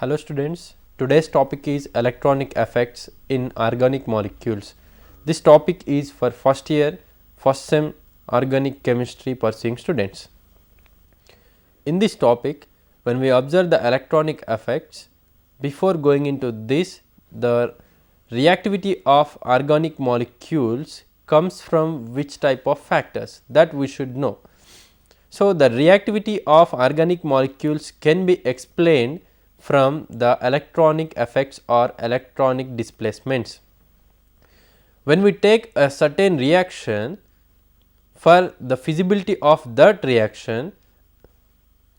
Hello students, today's topic is electronic effects in organic molecules. This topic is for first year, first sem organic chemistry pursuing students. In this topic, when we observe the electronic effects, before going into this, the reactivity of organic molecules comes from which type of factors that we should know. So, the reactivity of organic molecules can be explained from the electronic effects or electronic displacements. When we take a certain reaction, for the feasibility of that reaction,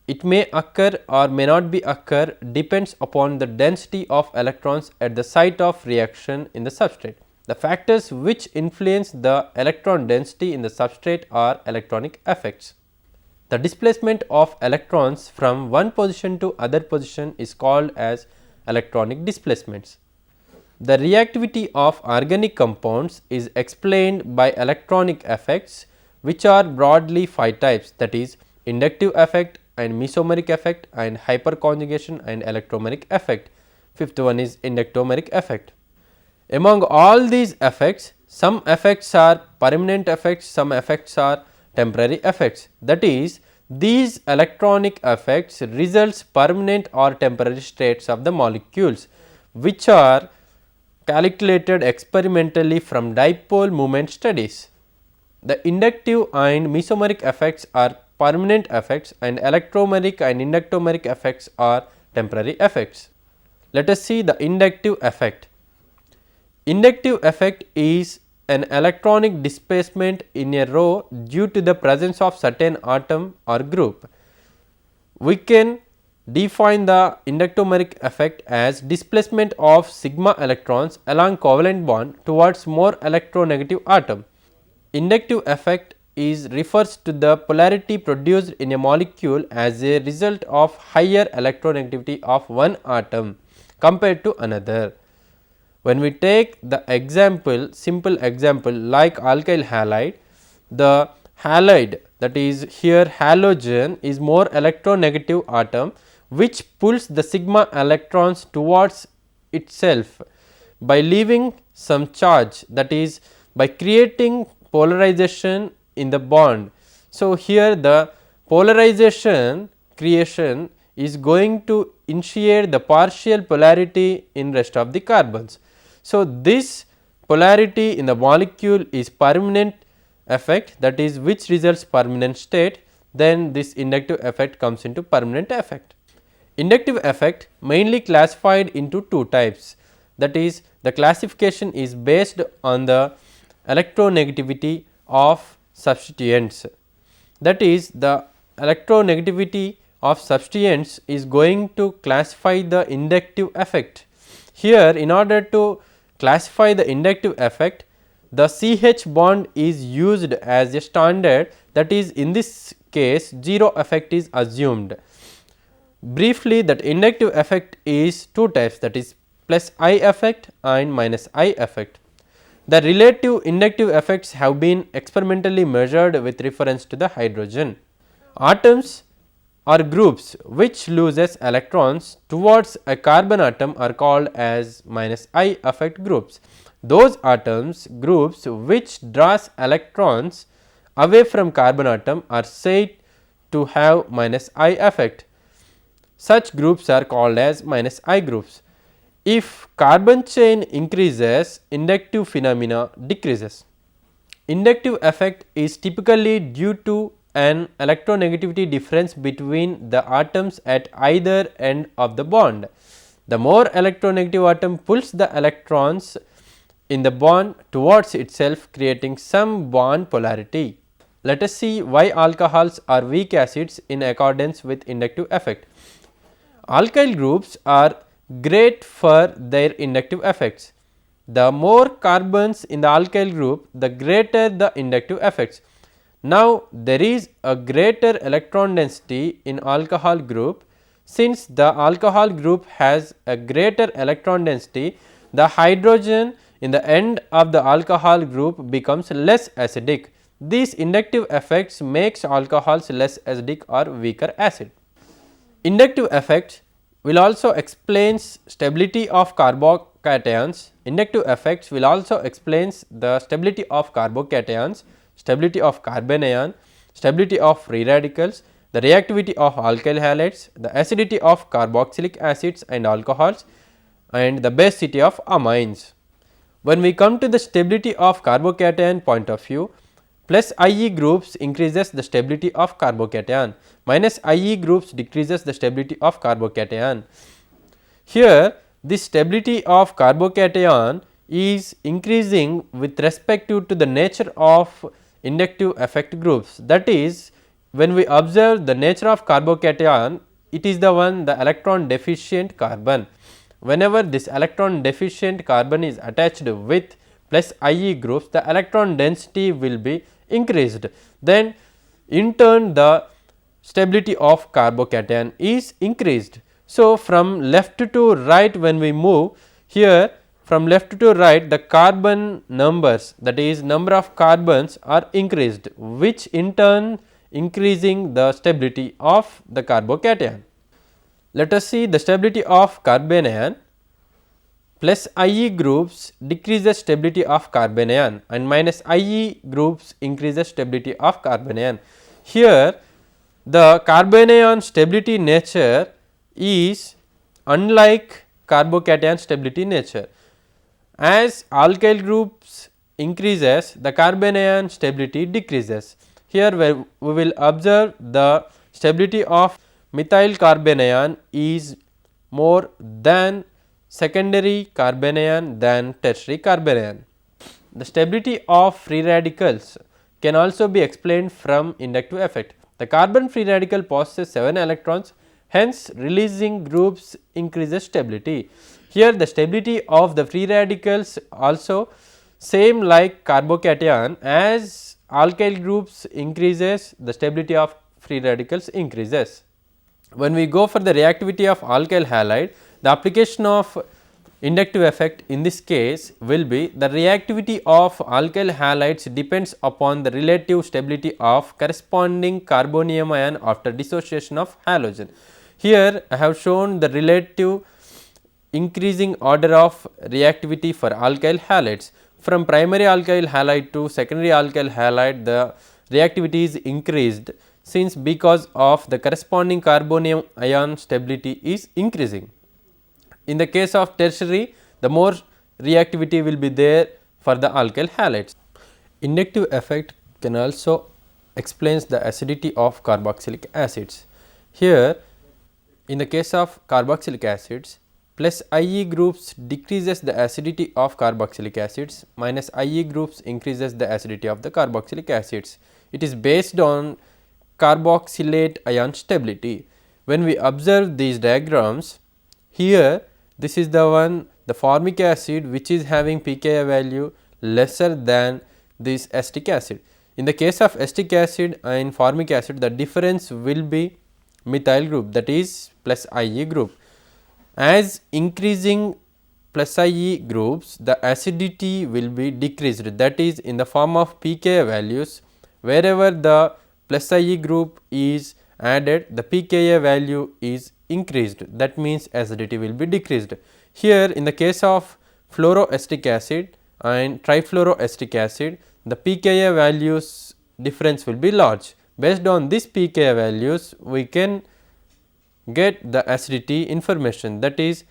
it may occur or may not be occur depends upon the density of electrons at the site of reaction in the substrate. The factors which influence the electron density in the substrate are electronic effects. The displacement of electrons from one position to other position is called as electronic displacements. The reactivity of organic compounds is explained by electronic effects, which are broadly 5 types, that is inductive effect and mesomeric effect and hyperconjugation and electromeric effect. Fifth one is inductomeric effect. Among all these effects, some effects are permanent effects, some effects are temporary effects, that is these electronic effects results permanent or temporary states of the molecules, which are calculated experimentally from dipole moment studies. The inductive and mesomeric effects are permanent effects and electromeric and inductomeric effects are temporary effects. Let us see the inductive effect. Inductive effect is an electronic displacement in a row due to the presence of certain atom or group. We can define the inductomeric effect as displacement of sigma electrons along covalent bond towards more electronegative atom. Inductive effect refers to the polarity produced in a molecule as a result of higher electronegativity of one atom compared to another. When we take the example, simple example like alkyl halide, the halide, that is here halogen, is more electronegative atom which pulls the sigma electrons towards itself by leaving some charge, that is by creating polarization in the bond. So, here the polarization creation is going to initiate the partial polarity in rest of the carbons. So, this polarity in the molecule is permanent effect, that is which results permanent state, then this inductive effect comes into permanent effect. Inductive effect mainly classified into 2 types, that is the classification is based on the electronegativity of substituents, that is the electronegativity of substituents is going to classify the inductive effect. Here, in order to classify the inductive effect, the CH bond is used as a standard, that is in this case 0 effect is assumed. Briefly, that inductive effect is 2 types, that is plus I effect and minus I effect. The relative inductive effects have been experimentally measured with reference to the hydrogen. Atoms or groups which loses electrons towards a carbon atom are called as minus I effect groups. Those atoms groups which draws electrons away from carbon atom are said to have minus I effect. Such groups are called as minus I groups. If carbon chain increases, inductive phenomena decreases. Inductive effect is typically due to an electronegativity difference between the atoms at either end of the bond. The more electronegative atom pulls the electrons in the bond towards itself, creating some bond polarity. Let us see why alcohols are weak acids in accordance with inductive effect. Alkyl groups are great for their inductive effects. The more carbons in the alkyl group, the greater the inductive effects. Now, there is a greater electron density in alcohol group. Since the alcohol group has a greater electron density, the hydrogen in the end of the alcohol group becomes less acidic. These inductive effects makes alcohols less acidic or weaker acid. Inductive effects will also explains stability of carbocations. Inductive effects will also explains the stability of carbocations, stability of carbanion, stability of free radicals, the reactivity of alkyl halides, the acidity of carboxylic acids and alcohols, and the basicity of amines. When we come to the stability of carbocation point of view, plus IE groups increases the stability of carbocation, minus IE groups decreases the stability of carbocation. Here this stability of carbocation is increasing with respect to the nature of inductive effect groups. That is, when we observe the nature of carbocation, it is the one the electron deficient carbon. Whenever this electron deficient carbon is attached with plus IE groups, the electron density will be increased. Then in turn the stability of carbocation is increased. So, from left to right when we move here, from left to right the carbon numbers, that is number of carbons are increased, which in turn increasing the stability of the carbocation. Let us see the stability of carbanion. Plus IE groups decreases stability of carbanion and minus IE groups increases stability of carbanion. Here the carbanion stability nature is unlike carbocation stability nature. As alkyl groups increases, the carbanion stability decreases. Here we will observe the stability of methyl carbanion is more than secondary carbanion than tertiary carbanion. The stability of free radicals can also be explained from inductive effect. The carbon free radical possesses 7 electrons, hence releasing groups increases stability. Here the stability of the free radicals also same like carbocation, as alkyl groups increases, the stability of free radicals increases. When we go for the reactivity of alkyl halide, the application of inductive effect in this case will be the reactivity of alkyl halides depends upon the relative stability of corresponding carbonium ion after dissociation of halogen. Here I have shown the relative increasing order of reactivity for alkyl halides. From primary alkyl halide to secondary alkyl halide, the reactivity is increased, since because of the corresponding carbonium ion stability is increasing. In the case of tertiary, the more reactivity will be there for the alkyl halides. Inductive effect can also explains the acidity of carboxylic acids. Here in the case of carboxylic acids, plus IE groups decreases the acidity of carboxylic acids, minus IE groups increases the acidity of the carboxylic acids. It is based on carboxylate ion stability. When we observe these diagrams, here this is the one, the formic acid which is having pKa value lesser than this acetic acid. In the case of acetic acid and formic acid, the difference will be methyl group, that is plus IE group. As increasing plus IE groups, the acidity will be decreased, that is in the form of pKa values. Wherever the plus IE group is added, the pKa value is increased, that means acidity will be decreased. Here in the case of fluoroacetic acid and trifluoroacetic acid, the pKa values difference will be large. Based on this pKa values, we can get the acidity information, that is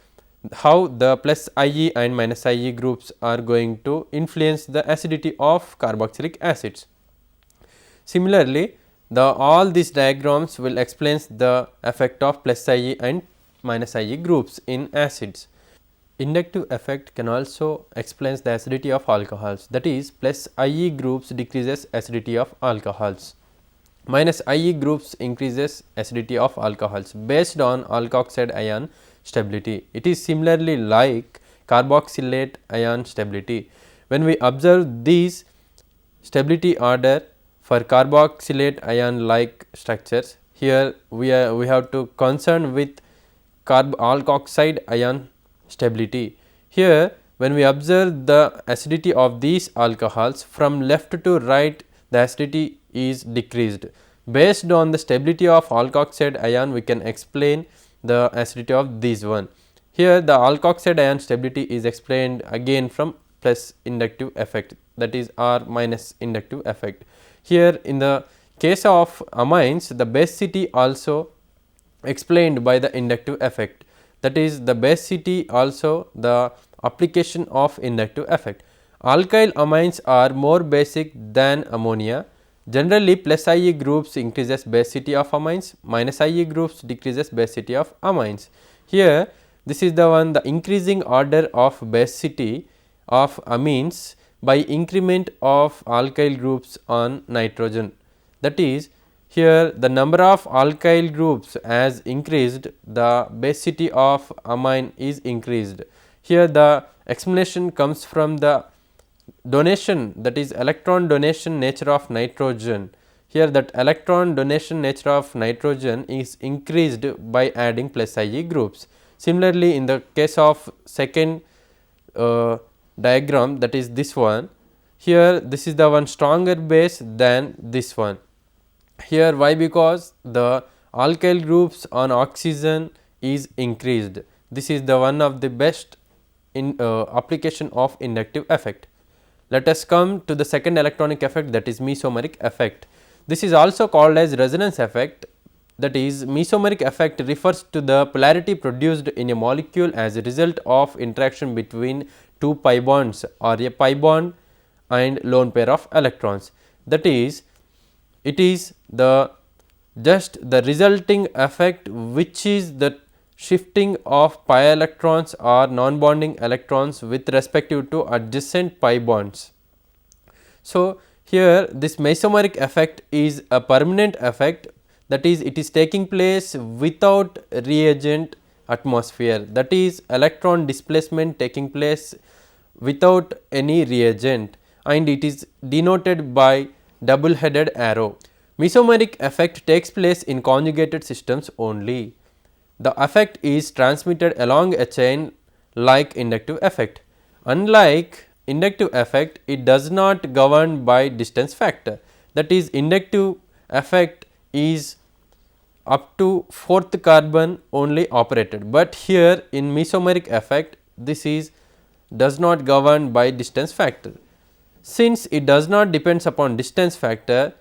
how the plus IE and minus IE groups are going to influence the acidity of carboxylic acids. Similarly, all these diagrams will explains the effect of plus IE and minus IE groups in acids. Inductive effect can also explains the acidity of alcohols, that is plus IE groups decreases acidity of alcohols, minus IE groups increases acidity of alcohols based on alkoxide ion stability. It is similarly like carboxylate ion stability. When we observe these stability order for carboxylate ion like structures, here we have to concern with alkoxide ion stability. Here when we observe the acidity of these alcohols, from left to right the acidity is decreased. Based on the stability of alkoxide ion, we can explain the acidity of this one. Here the alkoxide ion stability is explained again from plus inductive effect, that is R minus inductive effect. Here in the case of amines, the basicity also explained by the inductive effect, that is the basicity also the application of inductive effect. Alkyl amines are more basic than ammonia. Generally, plus IE groups increases basicity of amines, minus IE groups decreases basicity of amines. Here this is the one, the increasing order of basicity of amines by increment of alkyl groups on nitrogen. That is, here the number of alkyl groups has increased, the basicity of amine is increased. Here the explanation comes from the donation, that is electron donation nature of nitrogen. Here that electron donation nature of nitrogen is increased by adding plus IE groups. Similarly, in the case of second diagram, that is this one, here this is the one stronger base than this one. Here why? Because the alkyl groups on oxygen is increased. This is the one of the best in application of inductive effect. Let us come to the second electronic effect, that is mesomeric effect. This is also called as resonance effect, that is mesomeric effect refers to the polarity produced in a molecule as a result of interaction between two pi bonds or a pi bond and lone pair of electrons. That is, it is the just the resulting effect which is the shifting of pi electrons or non-bonding electrons with respective to adjacent pi bonds. So, here this mesomeric effect is a permanent effect, that is it is taking place without reagent atmosphere, that is electron displacement taking place without any reagent, and it is denoted by double headed arrow. Mesomeric effect takes place in conjugated systems only. The effect is transmitted along a chain like inductive effect. Unlike inductive effect, it does not govern by distance factor, that is inductive effect is up to 4th carbon only operated, but here in mesomeric effect this is does not govern by distance factor. Since it does not depends upon distance factor,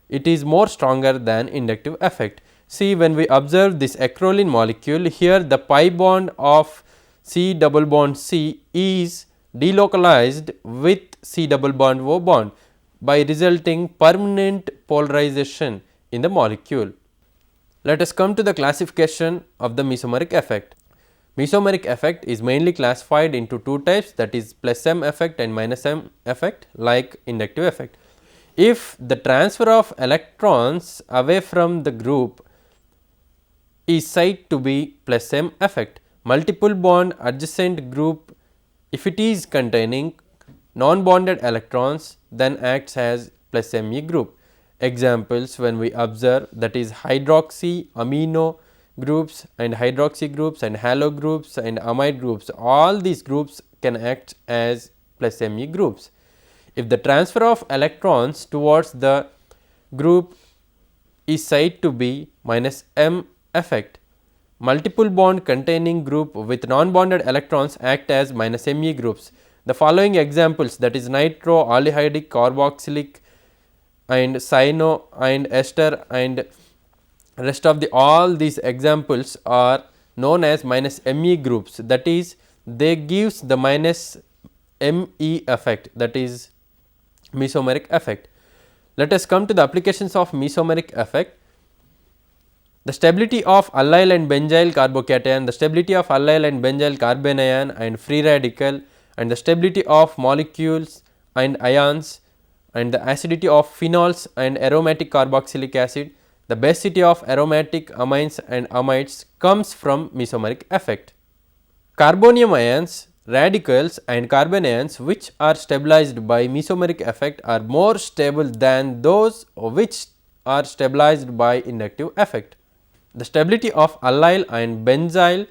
it is more stronger than inductive effect. See, when we observe this acrolein molecule, here the pi bond of C double bond C is delocalized with C double bond O bond by resulting permanent polarization in the molecule. Let us come to the classification of the mesomeric effect. Mesomeric effect is mainly classified into two types, that is plus M effect and minus M effect like inductive effect. If the transfer of electrons away from the group is said to be plus M effect. Multiple bond adjacent group, if it is containing non-bonded electrons, then acts as plus Me group. Examples when we observe, that is hydroxy amino groups and hydroxy groups and halo groups and amide groups, all these groups can act as plus Me groups. If the transfer of electrons towards the group is said to be minus M effect. Multiple bond containing group with non-bonded electrons act as minus Me groups. The following examples, that is nitro, allyhadic, carboxylic and cyano and ester and rest of the all these examples are known as minus Me groups, that is they gives the minus Me effect, that is mesomeric effect. Let us come to the applications of mesomeric effect. The stability of allyl and benzyl carbocation, the stability of allyl and benzyl carbanion and free radical, and the stability of molecules and ions, and the acidity of phenols and aromatic carboxylic acid, the basicity of aromatic amines and amides comes from mesomeric effect. Carbonium ions, radicals and carbanions which are stabilized by mesomeric effect are more stable than those which are stabilized by inductive effect. The stability of allyl and benzyl,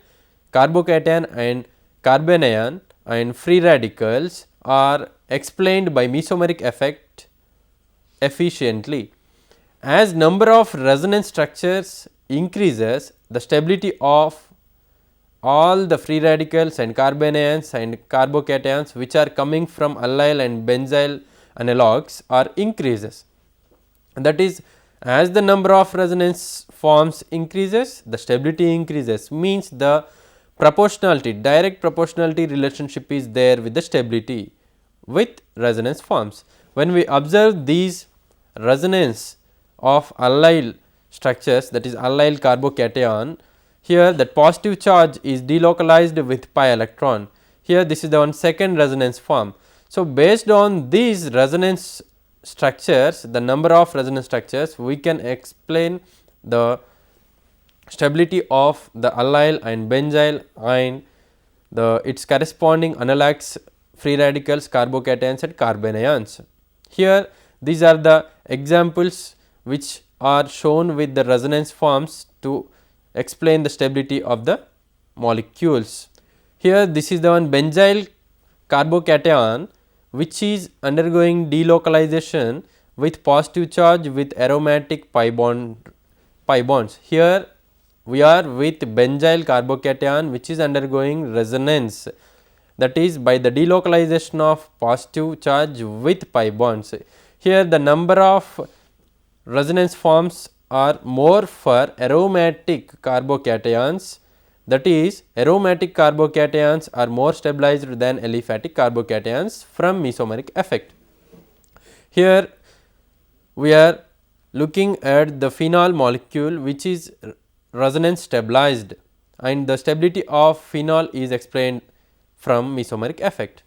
carbocation and carbanion and free radicals are explained by mesomeric effect efficiently. As number of resonance structures increases, the stability of all the free radicals and carbanions and carbocations which are coming from allyl and benzyl analogues are increases. That is, as the number of resonance forms increases, the stability increases, means the proportionality, direct proportionality relationship is there with the stability with resonance forms. When we observe these resonance of allyl structures, that is allyl carbocation, here that positive charge is delocalized with pi electron. Here this is the one second resonance form. So, based on these resonance structures, the number of resonance structures, we can explain the stability of the allyl and benzyl and its corresponding analogues, free radicals, carbocations and carbanions. Here these are the examples which are shown with the resonance forms to explain the stability of the molecules. Here this is the one benzyl carbocation which is undergoing delocalization with positive charge with aromatic pi bonds. Here we are with benzyl carbocation which is undergoing resonance, that is by the delocalization of positive charge with pi bonds. Here the number of resonance forms are more for aromatic carbocations, that is aromatic carbocations are more stabilized than aliphatic carbocations from mesomeric effect. Here we are looking at the phenol molecule which is resonance stabilized, and the stability of phenol is explained from mesomeric effect.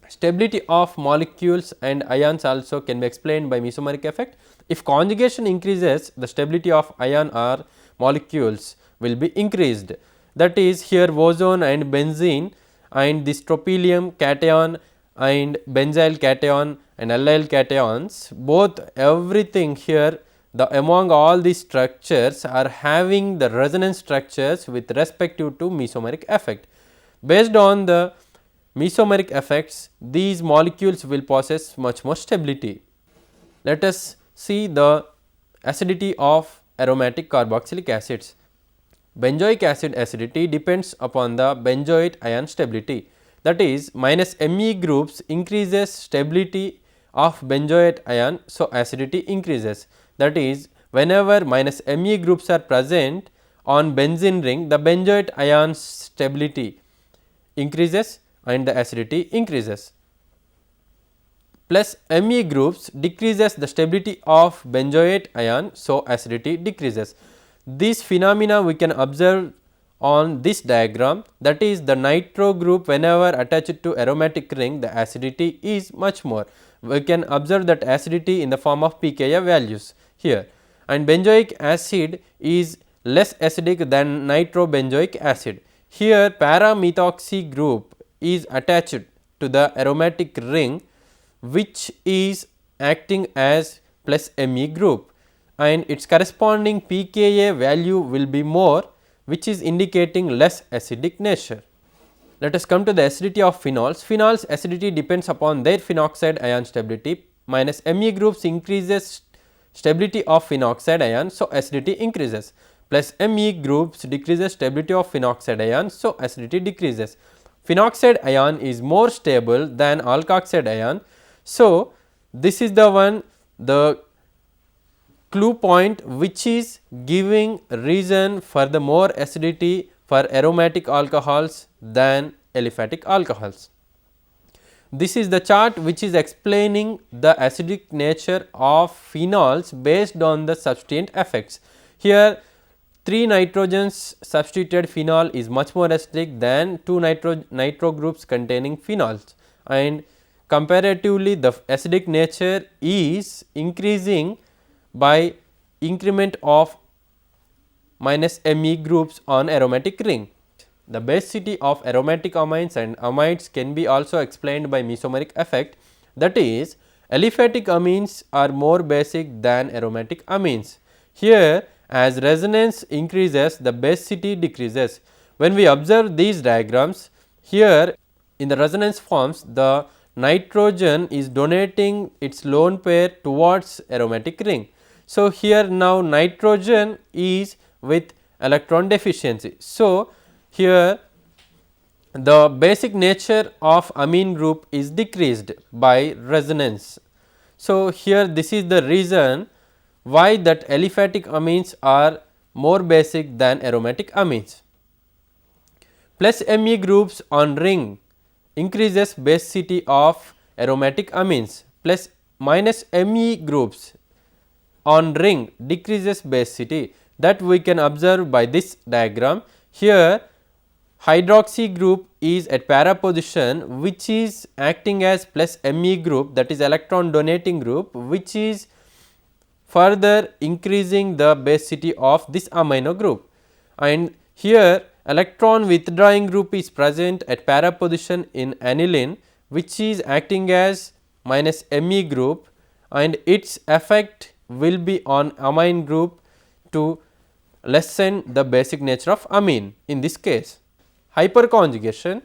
Stability of molecules and ions also can be explained by mesomeric effect. If conjugation increases, the stability of ion or molecules will be increased, that is here ozone and benzene and this tropylium cation and benzyl cation and allyl cations, both everything here, the among all these structures are having the resonance structures with respective to mesomeric effect. Based on the mesomeric effects, these molecules will possess much more stability. Let us see the acidity of aromatic carboxylic acids. Benzoic acid acidity depends upon the benzoate ion stability, that is minus Me groups increases stability of benzoate ion. So, acidity increases, that is whenever minus Me groups are present on benzene ring, the benzoate ion stability increases and the acidity increases. Plus Me groups decreases the stability of benzoate ion, so acidity decreases. This phenomena we can observe on this diagram, that is the nitro group whenever attached to aromatic ring, the acidity is much more. We can observe that acidity in the form of pKa values here, and benzoic acid is less acidic than nitrobenzoic acid. Here para-methoxy group is attached to the aromatic ring which is acting as plus Me group, and its corresponding pKa value will be more, which is indicating less acidic nature. Let us come to the acidity of phenols. Phenols acidity depends upon their phenoxide ion stability. Minus Me groups increases stability of phenoxide ion, so acidity increases. Plus Me groups decreases stability of phenoxide ion, so acidity decreases. Phenoxide ion is more stable than alkoxide ion. So, this is the one, the clue point which is giving reason for the more acidity for aromatic alcohols than aliphatic alcohols. This is the chart which is explaining the acidic nature of phenols based on the substituent effects. Here 3 nitrogens substituted phenol is much more acidic than 2 nitro groups containing phenols, and comparatively the acidic nature is increasing by increment of minus Me groups on aromatic ring. The basicity of aromatic amines and amides can be also explained by mesomeric effect, that is aliphatic amines are more basic than aromatic amines. Here as resonance increases, the basicity decreases. When we observe these diagrams, here in the resonance forms, the nitrogen is donating its lone pair towards aromatic ring. So, here now nitrogen is with electron deficiency. So, here the basic nature of amine group is decreased by resonance. So, here this is the reason why that aliphatic amines are more basic than aromatic amines. Plus Me groups on ring increases basicity of aromatic amines, plus minus Me groups on ring decreases basicity, that we can observe by this diagram. Here hydroxy group is at para position, which is acting as plus Me group, that is electron donating group, which is further increasing the basicity of this amino group. And here electron withdrawing group is present at para position in aniline, which is acting as minus Me group, and its effect will be on amine group to lessen the basic nature of amine in this case. Hyperconjugation,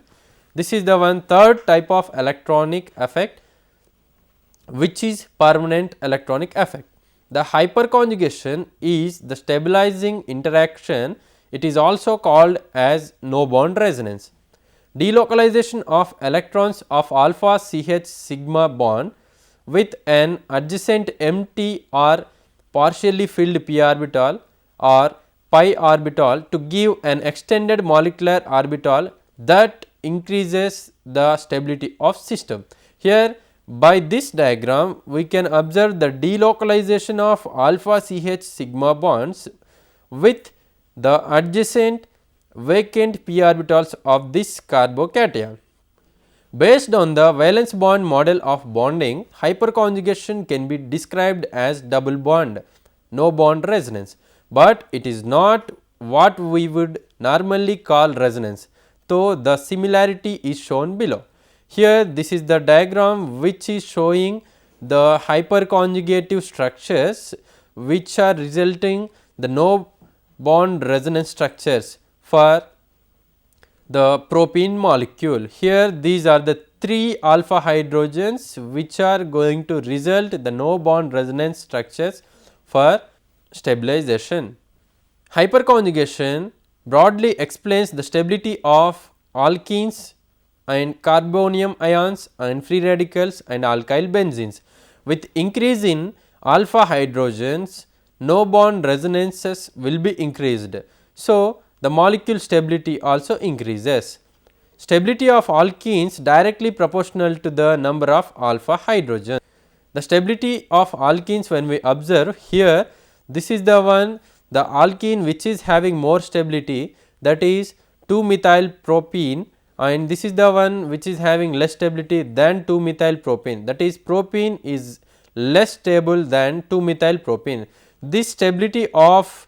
this is the one third type of electronic effect, which is permanent electronic effect. The hyperconjugation is the stabilizing interaction. It is also called as no bond resonance. Delocalization of electrons of alpha CH sigma bond with an adjacent empty or partially filled p orbital or pi orbital to give an extended molecular orbital that increases the stability of system. Here by this diagram we can observe the delocalization of alpha CH sigma bonds with the adjacent vacant p orbitals of this carbocation. Based on the valence bond model of bonding, hyperconjugation can be described as double bond, no bond resonance, but it is not what we would normally call resonance, so the similarity is shown below. Here this is the diagram which is showing the hyperconjugative structures which are resulting the no bond resonance structures for the propene molecule. Here these are the 3 alpha hydrogens which are going to result the no bond resonance structures for stabilization. Hyperconjugation broadly explains the stability of alkenes and carbonium ions and free radicals and alkyl benzenes. With increase in alpha hydrogens, no bond resonances will be increased. So, the molecule stability also increases. Stability of alkenes directly proportional to the number of alpha hydrogens. The stability of alkenes, when we observe here, this is the one, the alkene which is having more stability, that is 2-methyl propene, and this is the one which is having less stability than 2-methyl propene, that is propene is less stable than 2-methyl propene. This stability of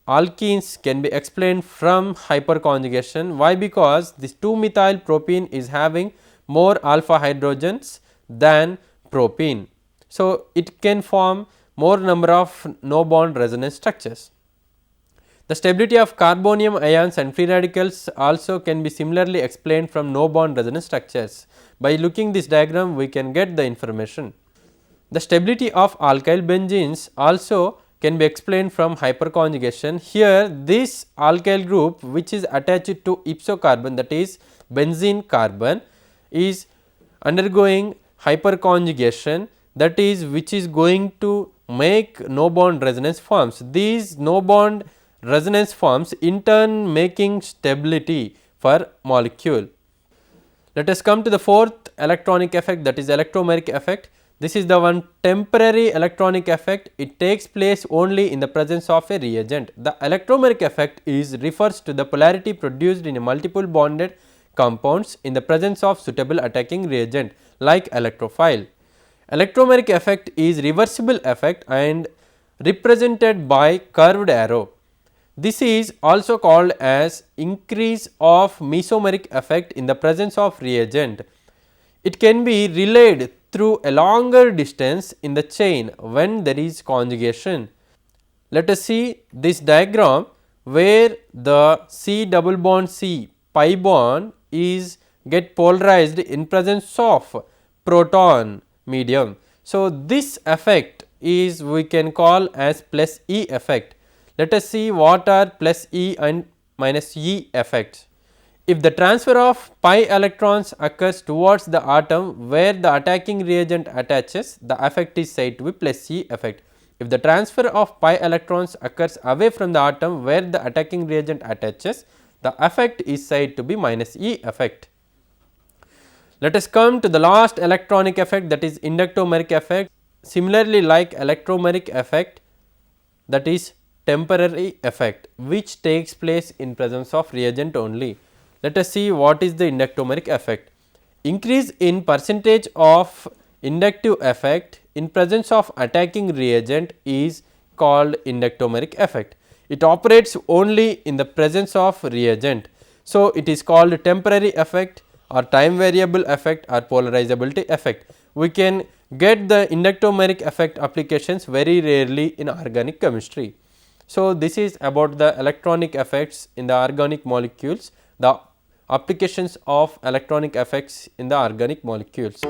alkenes can be explained from hyperconjugation. Why? Because this 2-methyl propene is having more alpha hydrogens than propene. So, it can form more number of no bond resonance structures. The stability of carbonium ions and free radicals also can be similarly explained from no bond resonance structures. By looking this diagram we can get the information. The stability of alkyl benzenes also can be explained from hyperconjugation. Here this alkyl group which is attached to ipso carbon, that is benzene carbon, is undergoing hyperconjugation, that is which is going to make no bond resonance forms. These no bond resonance forms in turn making stability for molecule. Let us come to the fourth electronic effect, that is electromeric effect. This is the one temporary electronic effect. It takes place only in the presence of a reagent. The electromeric effect refers to the polarity produced in a multiple bonded compounds in the presence of suitable attacking reagent like electrophile. Electromeric effect is reversible effect and represented by curved arrow. This is also called as increase of mesomeric effect in the presence of reagent. It can be relayed through a longer distance in the chain when there is conjugation. Let us see this diagram where the C double bond C pi bond is get polarized in presence of proton medium. So, this effect is we can call as plus E effect. Let us see what are plus E and minus E effects. If the transfer of pi electrons occurs towards the atom where the attacking reagent attaches, the effect is said to be plus E effect. If the transfer of pi electrons occurs away from the atom where the attacking reagent attaches, the effect is said to be minus E effect. Let us come to the last electronic effect, that is inductomeric effect. Similarly, like electromeric effect, that is temporary effect, which takes place in presence of reagent only. Let us see what is the inductomeric effect. Increase in percentage of inductive effect in presence of attacking reagent is called inductomeric effect. It operates only in the presence of reagent. So, it is called temporary effect or time variable effect or polarizability effect. We can get the inductomeric effect applications very rarely in organic chemistry. So, this is about the electronic effects in the organic molecules, the applications of electronic effects in the organic molecules.